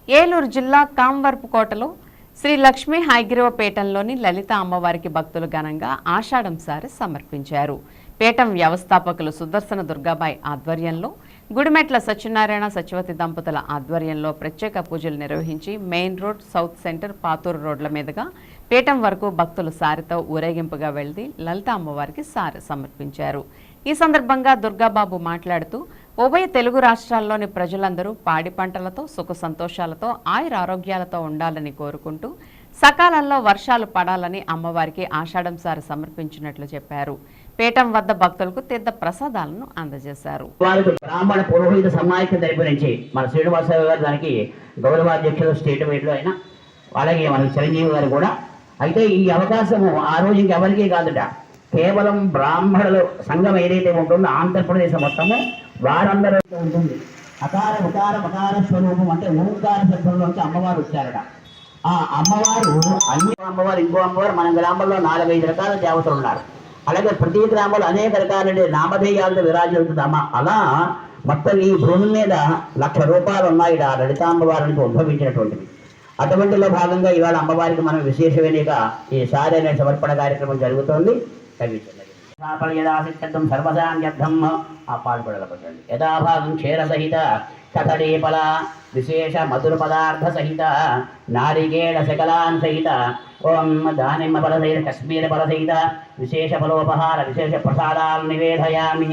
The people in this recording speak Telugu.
ఏలూరు జిల్లా కాంవర్పుకోటలో శ్రీ లక్ష్మీ హైగ్రీవపేటంలోని లలిత అమ్మవారికి భక్తులు ఘనంగా ఆషాఢం సారి సమర్పించారు. పీఠం వ్యవస్థాపకులు సుదర్శన దుర్గాబాయి ఆధ్వర్యంలో గుడిమెట్ల సత్యనారాయణ సచివతి దంపతుల ఆధ్వర్యంలో ప్రత్యేక పూజలు నిర్వహించి main road, south centre, Pathuru రోడ్ల మీదుగా పీఠం వరకు భక్తులు సారితో ఊరేగింపుగా వెళ్లి లలిత అమ్మవారికి సారి సమర్పించారు. ఈ సందర్భంగా దుర్గాబాబు మాట్లాడుతూ ఉభయ తెలుగు రాష్ట్రాల్లోని ప్రజలందరూ పాడి పంటలతో సుఖ సంతోషాలతో ఆయురారోగ్యాలతో ఉండాలని కోరుకుంటూ సకాలంలో వర్షాలు పడాలని అమ్మవారికి ఆషాఢం సారి సమర్పించినట్లు చెప్పారు. పీఠం వద్ద భక్తులకు తీర్థ ప్రసాదాలను అందజేశారు. బ్రాహ్మణ పురోహిత సమాఖ్య తరపు నుంచి మన శ్రీనివాసరావు గారు దానికి గౌరవాధ్యక్షులు స్టేట్ వైడ్లో అయినా అలాగే మన చిరంజీవి గారు కూడా. అయితే ఈ అవకాశము ఆ రోజు ఇంకెవరికీ కాదుట, కేవలం బ్రాహ్మణుల సంఘం ఏదైతే ఉంటుందో ఆంధ్రప్రదేశ్ మొత్తము వారందరూ ఉంటుంది. అకార ఉకార మకార స్వరూపం అంటే ఓంకార శబ్దంలోంచి అమ్మవారు వచ్చారట. ఆ అమ్మవారు అన్ని అమ్మవారు ఇంకో అమ్మవారు మన గ్రామంలో 4-5 రకాల దేవతలు ఉన్నారు. అలాగే ప్రతి గ్రామంలో అనేక రకాల నామధేయాలతో విరాజిల్లుతుంది అమ్మ. అలా మొత్తం ఈ భూమి మీద 1,00,000 రూపాయలు ఉన్నాయి ఆ లలితామ్మవారికి ఉద్భవించినటువంటివి. అటువంటిలో భాగంగా ఇవాళ అమ్మవారికి మనం విశేషమైన ఈ సారైన సమర్పణ కార్యక్రమం జరుగుతోంది. యథాసిద్ధం సర్వసాన్యర్థం ఆ పాల్పడగలపండి. యథాభాగం క్షీర సహిత కథడీఫల విశేష మధుర పదార్థ సహిత నారికేళ శకలాన్ సహిత ఓం దానిమ్మ ఫల సహిత కశ్మీర ఫల సహిత విశేష ఫలోపహార విశేష ప్రసాదాలు నివేదయామి.